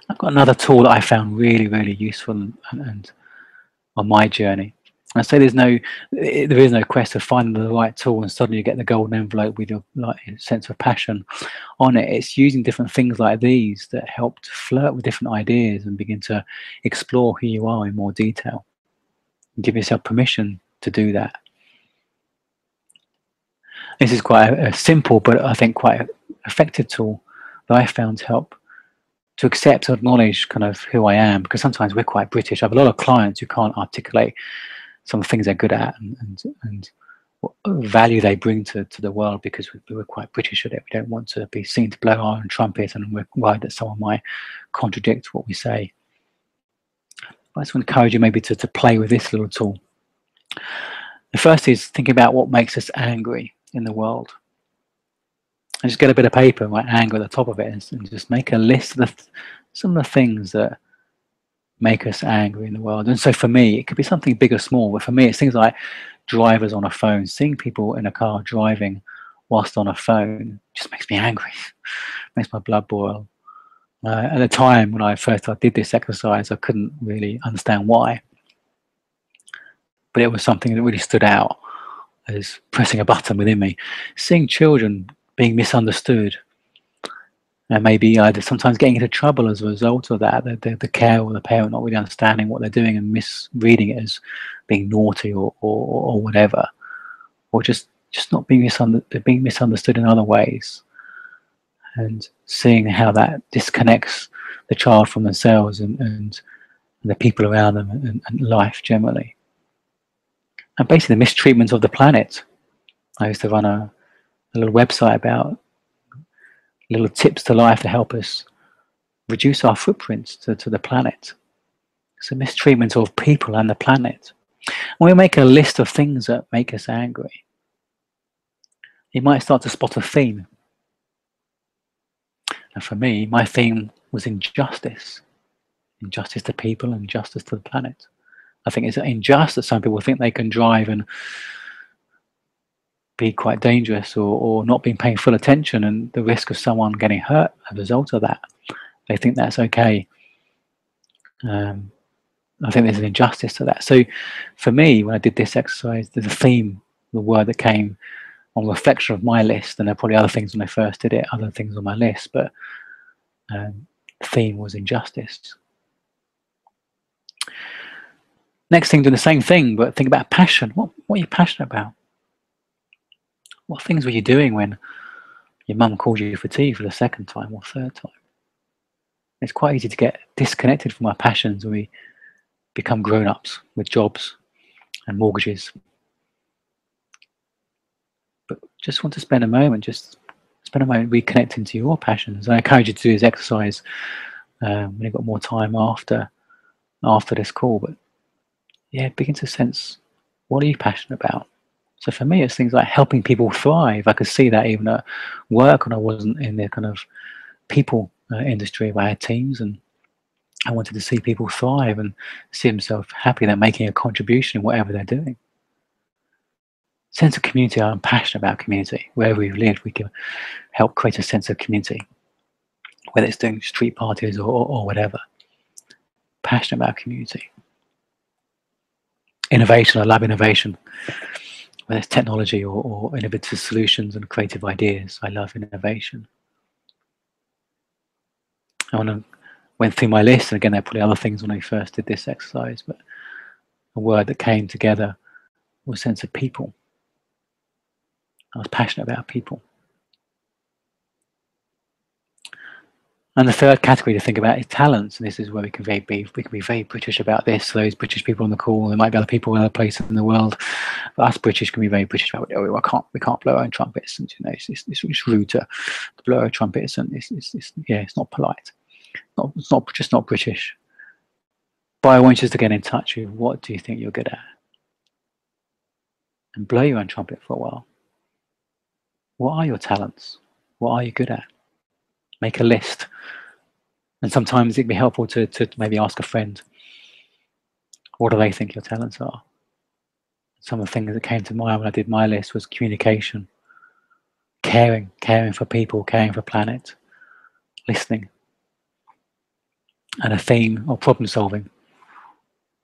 A: I've got another tool that I found really, really useful and on my journey. And I say there is no quest to find the right tool and suddenly you get the golden envelope with your sense of passion on it. It's using different things like these that help to flirt with different ideas and begin to explore who you are in more detail. And give yourself permission to do that. This is quite a simple, but I think quite effective tool that I found to help to accept and acknowledge kind of who I am, because sometimes we're quite British. I have a lot of clients who can't articulate some of the things they're good at and what value they bring to the world, because we're quite British at it. We don't want to be seen to blow our own trumpet, and we're worried that someone might contradict what we say. I just want to encourage you maybe to play with this little tool. The first is thinking about what makes us angry in the world. And just get a bit of paper and write anger at the top of it, and just make a list of some of the things that make us angry in the world. And so for me, it could be something big or small, but for me it's things like drivers on a phone. Seeing people in a car driving whilst on a phone just makes me angry. Makes my blood boil. At the time when I first did this exercise, I couldn't really understand why, but it was something that really stood out as pressing a button within me. Seeing children being misunderstood, and maybe either sometimes getting into trouble as a result of that, the care or the parent not really understanding what they're doing and misreading it as being naughty or whatever, or just not being misunderstood in other ways, and seeing how that disconnects the child from themselves and the people around them and life generally. And basically the mistreatment of the planet. I used to run a little website about little tips to life to help us reduce our footprints to the planet. It's a mistreatment of people and the planet. When we make a list of things that make us angry, you might start to spot a theme. And for me, my theme was injustice. Injustice to people and injustice to the planet. I think it's unjust that some people think they can drive and be quite dangerous or not being paying full attention, and the risk of someone getting hurt as a result of that. They think that's okay. I think there's an injustice to that. So for me, when I did this exercise, there's a theme, the word that came on reflection of my list, and there are probably other things when I first did it, other things on my list, but the theme was injustice. Next thing, do the same thing, but think about passion. What are you passionate about? What things were you doing when your mum called you for tea for the second time or third time? It's quite easy to get disconnected from our passions when we become grown-ups with jobs and mortgages. But just want to spend a moment reconnecting to your passions. I encourage you to do this exercise when you've got more time after this call. But yeah, begin to sense, what are you passionate about? So for me, it's things like helping people thrive. I could see that even at work when I wasn't in the kind of people industry where I had teams, and I wanted to see people thrive and see themselves happy they're making a contribution in whatever they're doing. Sense of community, I'm passionate about community. Wherever we've lived, we can help create a sense of community, whether it's doing street parties or whatever. Passionate about community. Innovation, I love innovation. Whether it's technology or innovative solutions and creative ideas, I love innovation. I went through my list, and again, there are probably other things when I first did this exercise, but a word that came together was a sense of people. I was passionate about people. And the third category to think about is talents, and this is where we can be very British about this. So those British people on the call, there might be other people in other places in the world, but us British can be very British about, oh, we can't blow our own trumpets, and it's rude to blow our trumpets, and it's not polite. It's just not British. But I want you to get in touch with what do you think you're good at, and blow your own trumpet for a while. What are your talents? What are you good at? Make a list. And sometimes it'd be helpful to maybe ask a friend, what do they think your talents are? Some of the things that came to mind when I did my list was communication, caring for people, caring for planet, listening, and a theme of problem solving,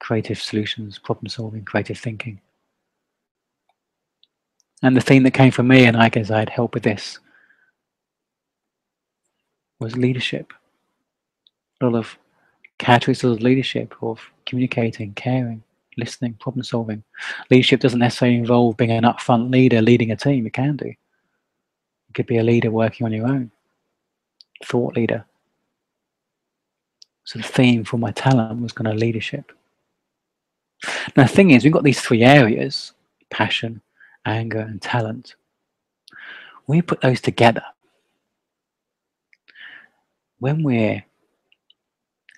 A: creative solutions, problem solving, creative thinking. And the theme that came from me, and I guess I had help with this, was leadership. A lot of characteristics of leadership, of communicating, caring, listening, problem solving. Leadership doesn't necessarily involve being an upfront leader leading a team. It can do. You could be a leader working on your own, thought leader. So the theme for my talent was kind of leadership. Now the thing is, we've got these three areas: passion, anger, and talent. When we put those together, when we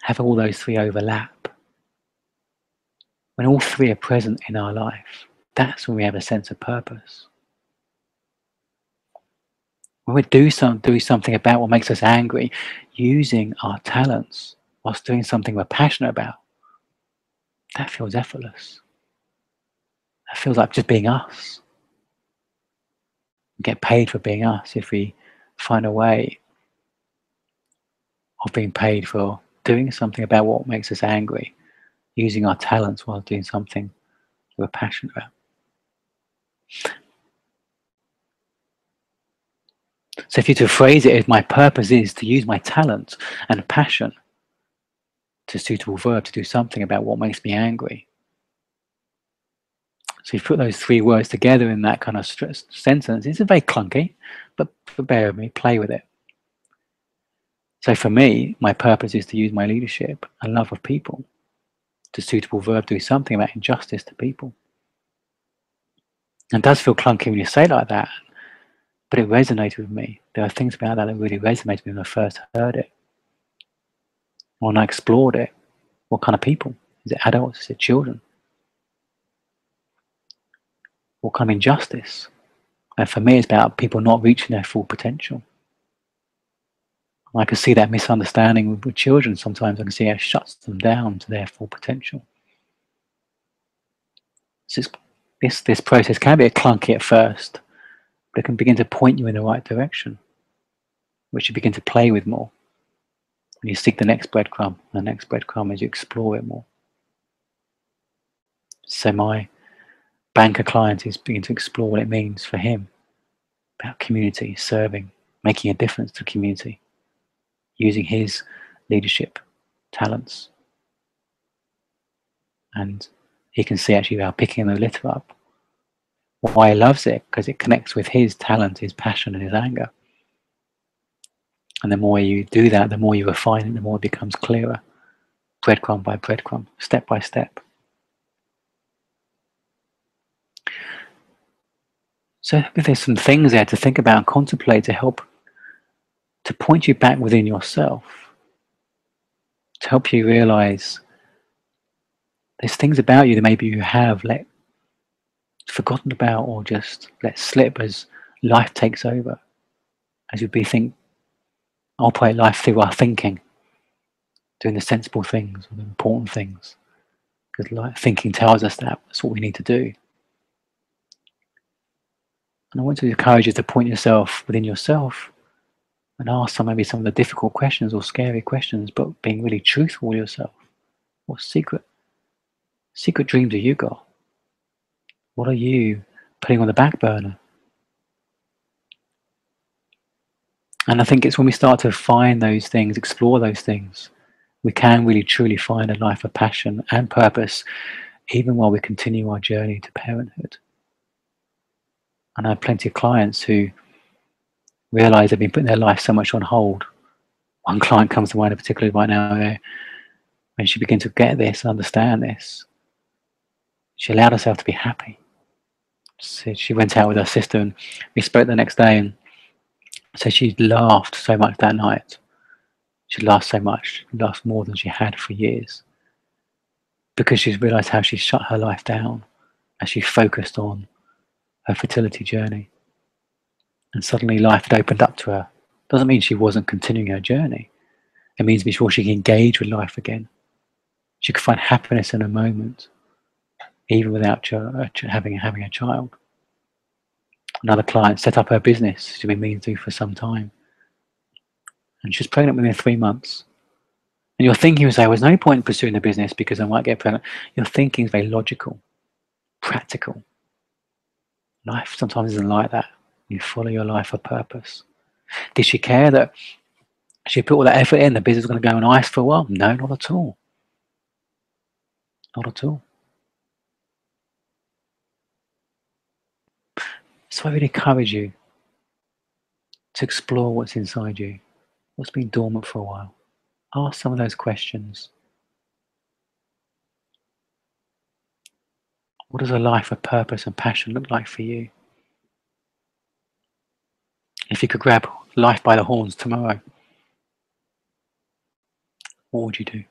A: have all those three overlap, when all three are present in our life, that's when we have a sense of purpose. When we do something about what makes us angry, using our talents whilst doing something we're passionate about, that feels effortless. That feels like just being us. We get paid for being us if we find a way of being paid for doing something about what makes us angry, using our talents while doing something we're passionate about. So if you to phrase it as my purpose is to use my talent and passion to suitable verb to do something about what makes me angry. So you put those three words together in that kind of sentence. It's very clunky, but bear with me, play with it. So for me, my purpose is to use my leadership and love of people to suitable verb do something about injustice to people. And it does feel clunky when you say it like that, but it resonated with me. There are things about that really resonated with me when I first heard it. When I explored it, what kind of people? Is it adults? Is it children? What kind of injustice? And for me, it's about people not reaching their full potential. I can see that misunderstanding with children sometimes. I can see how it shuts them down to their full potential. So this process can be clunky at first, but it can begin to point you in the right direction, which you begin to play with more. And you seek the next breadcrumb, and the next breadcrumb as you explore it more. So my banker client is beginning to explore what it means for him about community, serving, making a difference to community, using his leadership talents. And he can see actually about picking the litter up why he loves it, because it connects with his talent, his passion, and his anger. And the more you do that, the more you refine it, the more it becomes clearer, breadcrumb by breadcrumb, step by step. So there's some things there to think about and contemplate to help to point you back within yourself, to help you realize there's things about you that maybe you have forgotten about or just let slip as life takes over, as we operate life through our thinking. doing the sensible things or the important things, because like thinking tells us that's what we need to do. And I want to encourage you to point yourself within yourself and ask maybe some of the difficult questions or scary questions, but being really truthful with yourself. What secret dreams have you got? What are you putting on the back burner? And I think it's when we start to find those things, explore those things, we can really truly find a life of passion and purpose, even while we continue our journey to parenthood. And I have plenty of clients who realize they've been putting their life so much on hold. One client comes to mind particularly right now, when she began to get this and understand this, she allowed herself to be happy. So she went out with her sister and we spoke the next day, and so she laughed so much that night. She laughed so much, laughed more than she had for years, because she's realized how she shut her life down as she focused on her fertility journey. And suddenly life had opened up to her. Doesn't mean she wasn't continuing her journey. It means before she can engage with life again, she could find happiness in a moment, even without having a child. Another client set up her business she'd been meaning to do for some time, and she was pregnant within 3 months. And your thinking would say, well, there's no point in pursuing the business because I might get pregnant. Your thinking is very logical, practical. Life sometimes isn't like that. You follow your life of purpose. Did she care that she put all that effort in, the business was going to go on ice for a while? No, not at all. Not at all. So I really encourage you to explore what's inside you, what's been dormant for a while. Ask some of those questions. What does a life of purpose and passion look like for you? If you could grab life by the horns tomorrow, what would you do?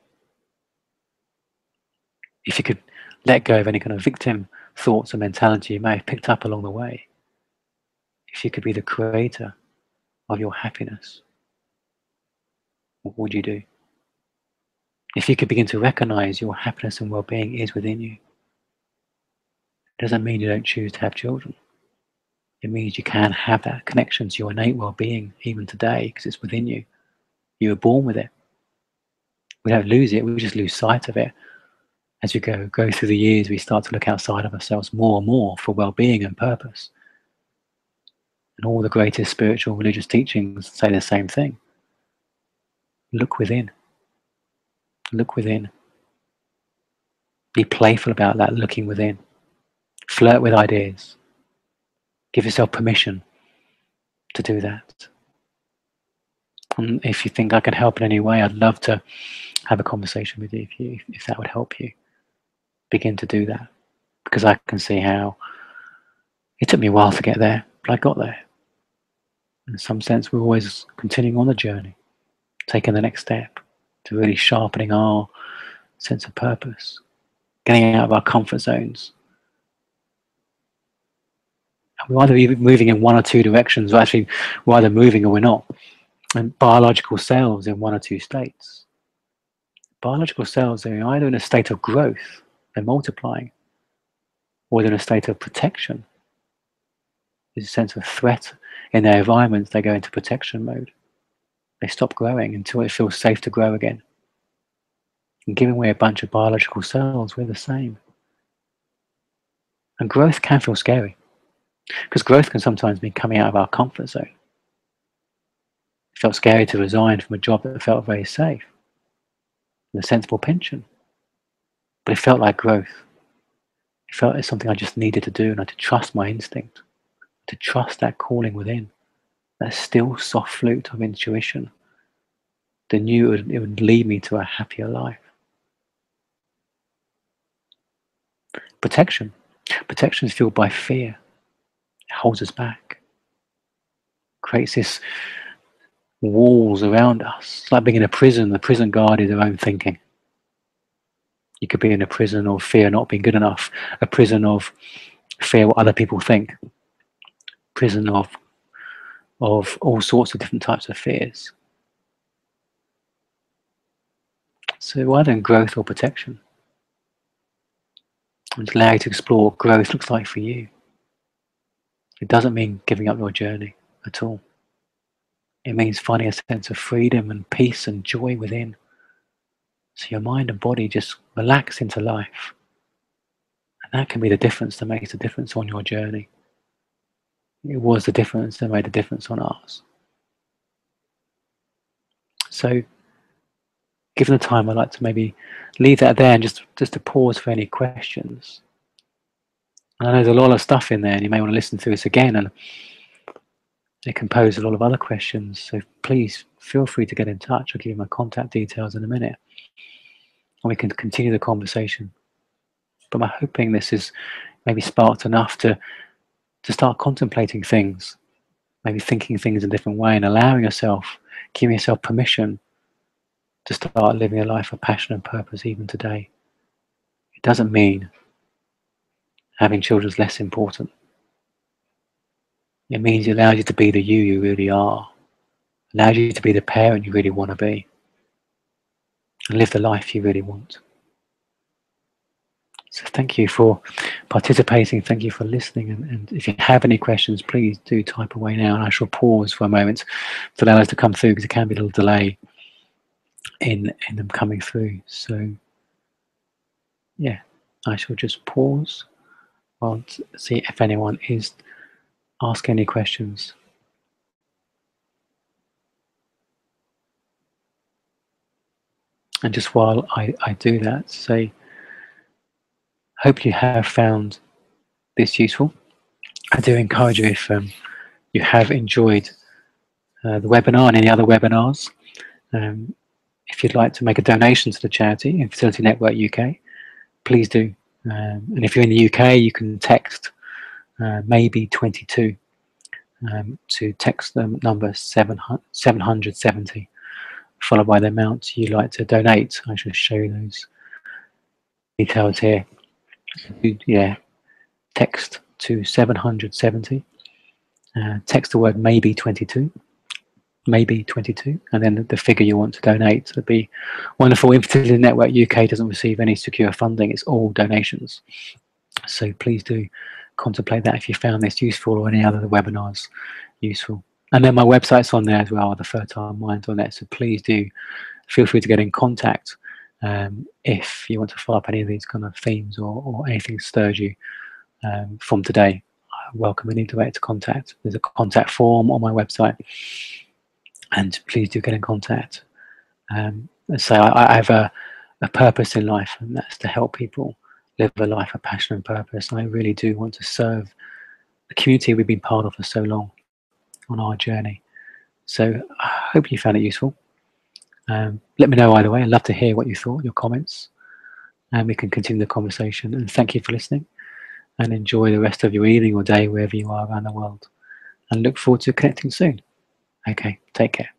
A: If you could let go of any kind of victim thoughts or mentality you may have picked up along the way, if you could be the creator of your happiness, what would you do? If you could begin to recognize your happiness and well-being is within you, it doesn't mean you don't choose to have children. It means you can have that connection to your innate well-being even today, because it's within you. You were born with it. We don't lose it, we just lose sight of it. As we go through the years, we start to look outside of ourselves more and more for well-being and purpose. And all the greatest spiritual religious teachings say the same thing. Look within. Look within. Be playful about that looking within. Flirt with ideas. Give yourself permission to do that. And if you think I can help in any way, I'd love to have a conversation with you if that would help you. Begin to do that. Because I can see how it took me a while to get there, but I got there. In some sense, we're always continuing on the journey, taking the next step to really sharpening our sense of purpose, getting out of our comfort zones. And we're either moving in one or two directions, or actually we're either moving or we're not. And biological cells in one or two states. Biological cells are either in a state of growth, they're multiplying, or they're in a state of protection. There's a sense of threat in their environments, they go into protection mode. They stop growing until it feels safe to grow again. And giving away a bunch of biological cells, we're the same. And growth can feel scary, because growth can sometimes mean coming out of our comfort zone. It felt scary to resign from a job that felt very safe, with a sensible pension. But it felt like growth. It felt like something I just needed to do, and I had to trust my instinct, to trust that calling within, that still soft flute of intuition that knew it would lead me to a happier life. Protection. Protection is fueled by fear. It holds us back. Creates this walls around us. It's like being in a prison. The prison guard is their own thinking. You could be in a prison of fear not being good enough, a prison of fear what other people think, prison of all sorts of different types of fears. So either growth or protection. And allow you to explore what growth looks like for you. It doesn't mean giving up your journey at all. It means finding a sense of freedom and peace and joy within. So your mind and body just relax into life. And that can be the difference that makes the difference on your journey. It was the difference that made the difference on ours. So given the time, I'd like to maybe leave that there and just to pause for any questions. And I know there's a lot of stuff in there and you may want to listen through this again, and it can pose a lot of other questions. So please feel free to get in touch. I'll give you my contact details in a minute. And we can continue the conversation. But I'm hoping this has maybe sparked enough to start contemplating things, maybe thinking things in a different way and allowing yourself, giving yourself permission to start living a life of passion and purpose even today. It doesn't mean having children is less important. It means it allows you to be the you really are. It allows you to be the parent you really want to be. And live the life you really want. So thank you for participating. Thank you for listening. And if you have any questions, please do type away now. And I shall pause for a moment to allow us to come through, because there can be a little delay in them coming through. So yeah, I shall just pause while see if anyone is asking any questions. And just while I do that, say, hope you have found this useful. I do encourage you, if you have enjoyed the webinar and any other webinars, if you'd like to make a donation to the charity, Infertility Network UK, please do. And if you're in the UK, you can text maybe 22 to text the number 770, followed by the amount you'd like to donate. I shall show you those details here. Yeah, text to 770. Text the word maybe 22, and then the figure you want to donate. It'd be wonderful. Infertility Network UK doesn't receive any secure funding. It's all donations. So please do contemplate that if you found this useful, or any other webinars useful. And then my website's on there as well, the Fertile Mind on there. So please do feel free to get in contact if you want to follow up any of these kind of themes, or anything stirred you from today. I welcome any direct contact. There's a contact form on my website, and please do get in contact. So I have a purpose in life, and that's to help people live a life of passion and purpose. And I really do want to serve the community we've been part of for so long on our journey. So I hope you found it useful. Let me know either way. I'd love to hear what you thought, your comments, and we can continue the conversation. And thank you for listening, and enjoy the rest of your evening or day wherever you are around the world, and look forward to connecting soon. Okay, take care.